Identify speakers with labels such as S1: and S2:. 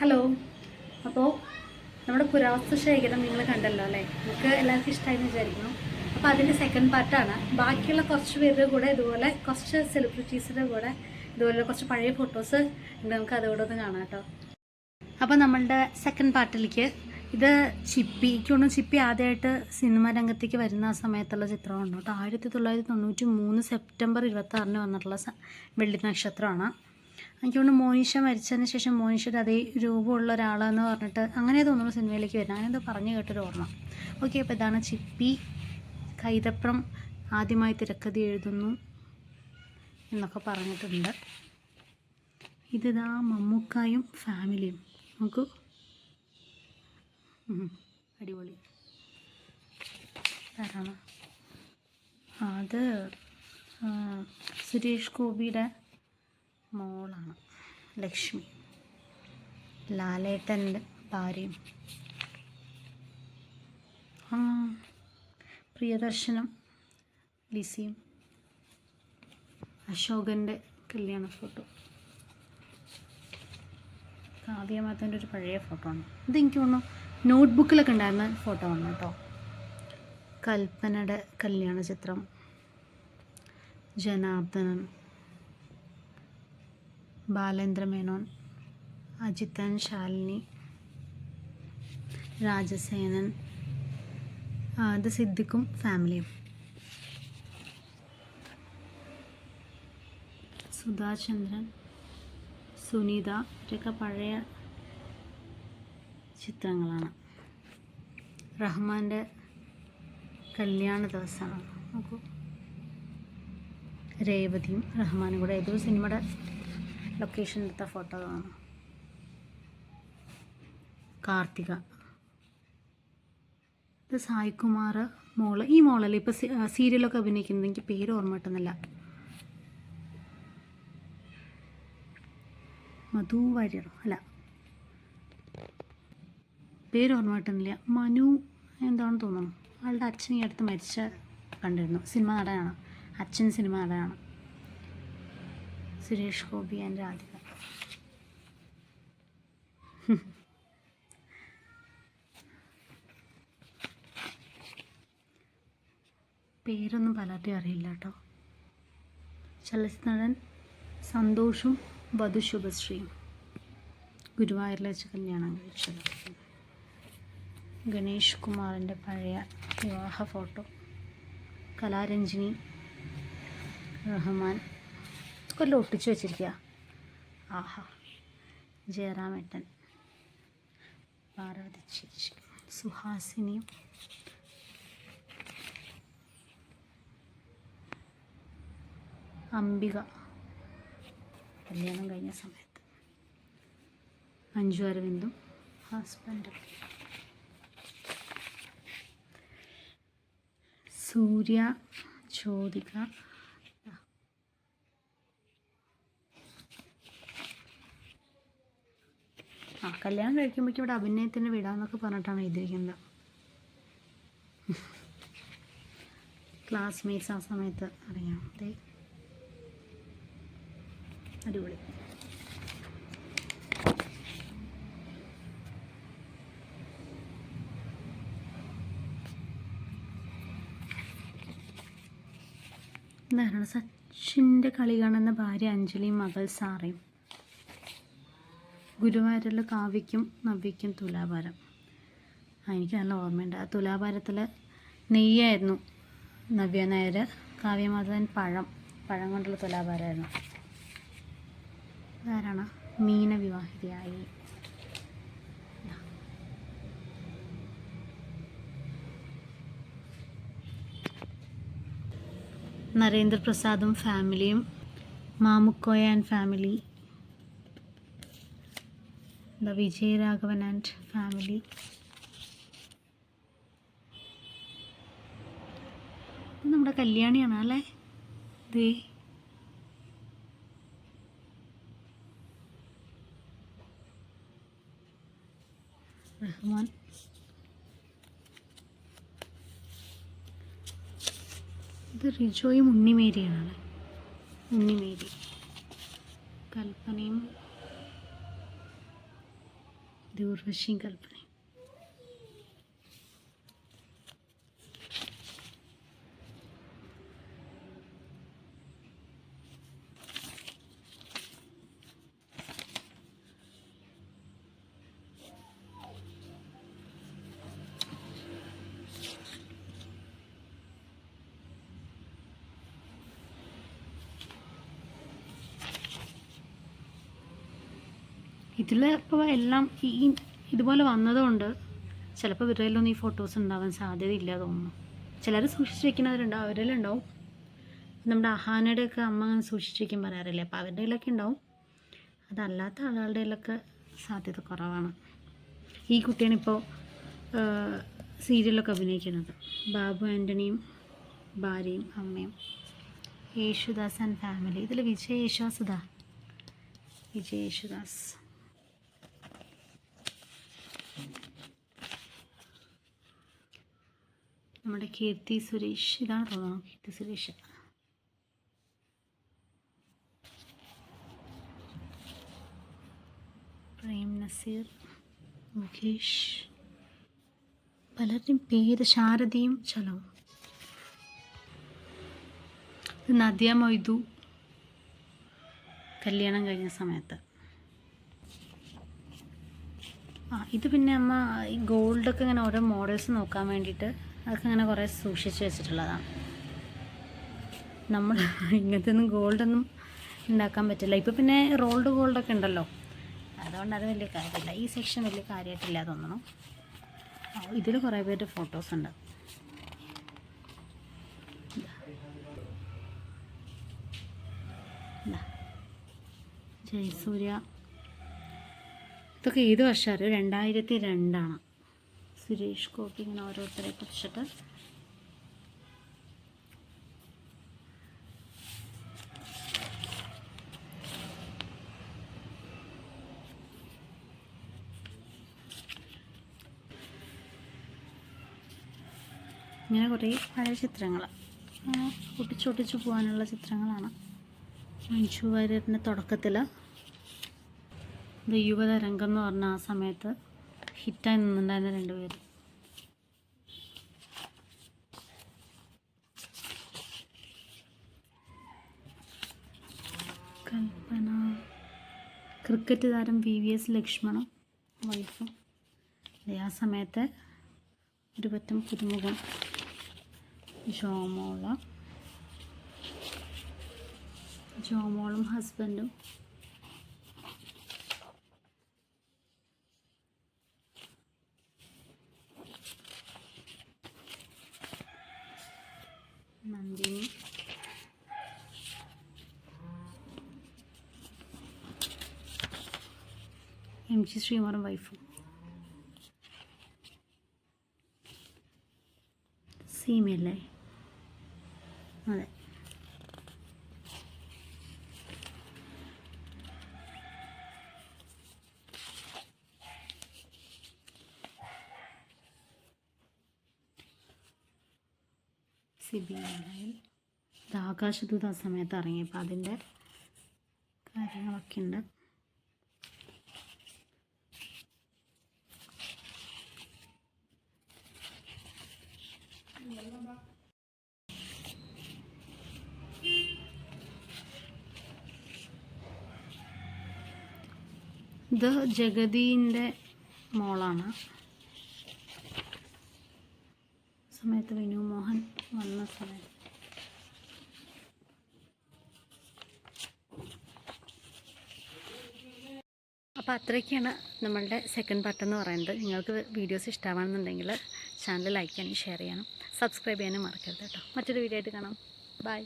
S1: Hello. അപ്പോൾ നമ്മുടെ പുരാവസ്തു ശേഖരം നിങ്ങൾ കണ്ടല്ലോ അല്ലേ? നമുക്ക് എല്ലാവർക്കും ഇഷ്ടമായെന്ന് വിചാരിക്കുന്നു. അപ്പോൾ അതിൻ്റെ സെക്കൻഡ് പാർട്ടാണ്. ബാക്കിയുള്ള കുറച്ച് പേരുടെ കൂടെ ഇതുപോലെ കുറച്ച് സെലിബ്രിറ്റീസിൻ്റെ കൂടെ ഇതുപോലെ കുറച്ച് പഴയ ഫോട്ടോസ് ഉണ്ട്. നമുക്ക് അതോടെ ഒന്ന് കാണാം കേട്ടോ. അപ്പോൾ നമ്മളുടെ സെക്കൻഡ് പാർട്ടിലേക്ക് ഇത് ചിപ്പി ആദ്യമായിട്ട് സിനിമാ രംഗത്തേക്ക് വരുന്ന ആ സമയത്തുള്ള ചിത്രമാണ് കേട്ടോ. 1993 സെപ്റ്റംബർ 26 വന്നിട്ടുള്ള വെള്ളി നക്ഷത്രമാണ്. എനിക്ക് തോന്നുന്നു മോനിഷ മരിച്ചതിന് ശേഷം മോനിഷയുടെ അതേ രൂപമുള്ള ഒരാളെന്ന് പറഞ്ഞിട്ട് അങ്ങനെ തോന്നുന്നു സിനിമയിലേക്ക് വരുന്നത്. അങ്ങനെന്തോ പറഞ്ഞു കേട്ടൊരു ഓർമ്മ. ഓക്കെ, അപ്പോൾ ഇതാണ് ചിപ്പി. കൈതപ്രം ആദ്യമായി തിരക്കഥ എഴുതുന്നു എന്നൊക്കെ പറഞ്ഞിട്ടുണ്ട്. ഇതിതാ മമ്മൂക്കായും ഫാമിലിയും. നോക്കൂ, അടിപൊളി. ആരാണ് അത്? സുരേഷ് ഗോപിയുടെ മോളാണ് ലക്ഷ്മി. ലാലേട്ടൻ്റെ ഭാര്യയും. പ്രിയദർശനം ലിസിയും. അശോകൻ്റെ കല്യാണ ഫോട്ടോ. കാവ്യമാധവൻ്റെ ഒരു പഴയ ഫോട്ടോ ആണ്. ഇതെനിക്ക് തോന്നുന്നു നോട്ട്ബുക്കിലൊക്കെ ഉണ്ടായിരുന്ന ഫോട്ടോ ആണ് കേട്ടോ. കൽപ്പനയുടെ കല്യാണ ചിത്രം. ജനാർദ്ദനൻ, ബാലേന്ദ്ര മേനോൻ, അജിതൻ, ശാലിനി, രാജസേനൻ. ഇത് സിദ്ദിഖും ഫാമിലിയും. സുധാചന്ദ്രൻ, സുനിത, ഇവരൊക്കെ പഴയ ചിത്രങ്ങളാണ്. റഹ്മാൻ്റെ കല്യാണ ദിവസമാണ്. നോക്കൂ, രേവതിയും റഹ്മാനും കൂടെ ഏതോ സിനിമയുടെ ലൊക്കേഷൻ എടുത്ത ഫോട്ടോ ആണ്. കാർത്തിക. ഇത് സായികുമാർ മോള്. ഈ മോളല്ലേ ഇപ്പോൾ സീരിയലൊക്കെ അഭിനയിക്കുന്നത്? എനിക്ക് പേര് ഓർമ്മ കിട്ടുന്നില്ല. മധു വാര്യർ അല്ല, പേര് ഓർമ്മ കിട്ടുന്നില്ല. മനു എന്താണെന്ന് തോന്നുന്നു. ആളുടെ അച്ഛൻ ഈ അടുത്ത് മരിച്ച കണ്ടിരുന്നു. സിനിമ നടനാണ് അച്ഛൻ, സിനിമ നടനാണ്. സുരേഷ് ഗോപി ആൻഡ് രാധിക. പേരൊന്നും പലർക്കും അറിയില്ല കേട്ടോ. ചലച്ചിത്ര നടൻ സന്തോഷും വധു ശുഭശ്രീയും ഗുരുവായൂരിൽ വെച്ച് കല്യാണം കഴിച്ചത്. ഗണേഷ് കുമാറിൻ്റെ പഴയ വിവാഹ ഫോട്ടോ. കലാരഞ്ജിനി, റഹ്മാൻ കൊല്ലം ഒട്ടിച്ചു വെച്ചിരിക്കുക. ആഹാ. ജയറാമേട്ടൻ, പാർവതി ചേച്ചി, സുഹാസിനിയും. അംബിക കല്യാണം കഴിഞ്ഞ സമയത്ത്. അഞ്ജു അരവിന്ദും ഹസ്ബൻഡും. സൂര്യ, ജ്യോതിക. കല്യാണം കഴിക്കുമ്പോഴേക്കും ഇവിടെ അഭിനയത്തിന് വിടാമെന്നൊക്കെ പറഞ്ഞിട്ടാണ് എഴുതിയിരിക്കുന്നത്. ക്ലാസ്മേറ്റ്സ് ആ സമയത്ത് അറിയാം. അതെ, അടിപൊളി. എന്താണ്? സച്ചിൻ്റെ കളി കാണുന്ന ഭാര്യ അഞ്ജലിയും മകൾ സാറയും. ഗുരുവായൂരിൽ കാവ്യയ്ക്കും നവ്യയ്ക്കും തുലാഭാരം. എനിക്ക് നല്ല ഓർമ്മയുണ്ട്. ആ തുലാഭാരത്തിൽ നെയ്യായിരുന്നു നവ്യ നായർ. കാവ്യമാധവൻ പഴം കൊണ്ടുള്ള തുലാഭാരമായിരുന്നു. ആരാണ്? മീന വിവാഹിതയായി. നരേന്ദ്രപ്രസാദും ഫാമിലിയും. Mamukkoya and family. Vijayaraghavan and family. നമ്മുടെ കല്യാണിയാണ് അല്ലേ? ദേ, റഹ്മാൻ. ഇത് റിജോയും ഉണ്ണിമേരിയാണ്. ഉണ്ണിമേരി. കൽപ്പനയും ഇത് ഉർവശിയും കൽപ്പനയും. ഇതിൽ ഇപ്പോൾ എല്ലാം ഇതുപോലെ വന്നതുകൊണ്ട് ചിലപ്പോൾ ഇവരിലൊന്നും ഈ ഫോട്ടോസ് ഉണ്ടാവാൻ സാധ്യതയില്ല തോന്നുന്നു. ചിലർ സൂക്ഷിച്ച് വയ്ക്കുന്നവരുണ്ടാവും, അവരിലുണ്ടാവും. നമ്മുടെ അഹാനയുടെയൊക്കെ അമ്മ അങ്ങനെ സൂക്ഷിച്ച് വയ്ക്കാൻ പറയാറില്ലേ, അപ്പോൾ അവരുടെ കയ്യിലൊക്കെ ഉണ്ടാവും. അതല്ലാത്ത ആളുകളുടെ കയ്യിലൊക്കെ സാധ്യത കുറവാണ്. ഈ കുട്ടിയാണിപ്പോൾ സീരിയലൊക്കെ അഭിനയിക്കുന്നത്. ബാബു ആൻ്റണിയും ഭാര്യയും അമ്മയും. Yesudas and family. ഇതിൽ വിജയ് യേശുദാസ്. നമ്മുടെ കീർത്തി സുരേഷ്, ഇതാണ് തോന്നുന്നു കീർത്തി സുരേഷ്. പ്രേം നസീർ, മുകേഷ്, പലരുടെയും പേര്. ശാരദയും ചലവും. നദിയ മൊയ്തു കല്യാണം കഴിഞ്ഞ സമയത്ത്. ഇത് പിന്നെ അമ്മ ഈ ഗോൾഡൊക്കെ ഇങ്ങനെ ഓരോ മോഡൽസ് നോക്കാൻ വേണ്ടിയിട്ട് അതൊക്കെ ഇങ്ങനെ കുറേ സൂക്ഷിച്ച് വെച്ചിട്ടുള്ളതാണ്. നമ്മൾ ഇങ്ങനത്തെ ഒന്നും ഗോൾഡൊന്നും ഉണ്ടാക്കാൻ പറ്റില്ല. ഇപ്പോൾ പിന്നെ റോൾഡ് ഗോൾഡൊക്കെ ഉണ്ടല്ലോ, അതുകൊണ്ട് അത് വലിയ കാര്യമില്ല. ഈ സെക്ഷൻ വലിയ കാര്യമായിട്ടില്ല തോന്നുന്നു. ഇതിൽ കുറേ പേരുടെ ഫോട്ടോസ് ഉണ്ട്. ജയസൂര്യ. ഇതൊക്കെ ഏത് വർഷമാണ്? 2002. സുരേഷ് ഗോപി. ഇങ്ങനെ ഓരോരുത്തരെ കുറിച്ചിട്ട്. ഇങ്ങനെ കുറേ പഴയ ചിത്രങ്ങൾ ഒട്ടിച്ചൊട്ടിച്ച് പോകാനുള്ള ചിത്രങ്ങളാണ്. മഞ്ജു വാര്യറിൻ്റെ തുടക്കത്തിൽ ഇത് യുവതരംഗം എന്ന് പറഞ്ഞ ആ സമയത്ത് ഹിറ്റായി നിന്നുണ്ടായിരുന്ന 2 പേര്. കൽപ്പന. ക്രിക്കറ്റ് താരം VVS ലക്ഷ്മണും വൈഫും. ആ സമയത്ത് ഒരു പറ്റം പുതുമുഖം ജോമോളും ഹസ്ബൻഡും. നന്ദിനി. MC ശ്രീകുമാറും വൈഫും. സീമയല്ലേ? അതെ. സിബി നായർ. ഇത് ആകാശദൂത് ആ സമയത്ത് ഇറങ്ങിയപ്പോൾ അതിൻ്റെ കാര്യങ്ങളൊക്കെ ഉണ്ട്. ഇത് ജഗദീൻ്റെ മോളാണ്. സമയത്ത് വിനു മോഹൻ വന്ന സമയത്ത്. അപ്പോൾ അത്രയൊക്കെയാണ് നമ്മളുടെ സെക്കൻഡ് പാർട്ട് എന്ന് പറയുന്നത്. നിങ്ങൾക്ക് വീഡിയോസ് ഇഷ്ടമാണെന്നുണ്ടെങ്കിൽ ചാനൽ ലൈക്ക് ചെയ്യാനും ഷെയർ ചെയ്യാനും സബ്സ്ക്രൈബ് ചെയ്യാനും മറക്കരുത് കേട്ടോ. മറ്റൊരു വീഡിയോ ആയിട്ട് കാണാം. ബൈ.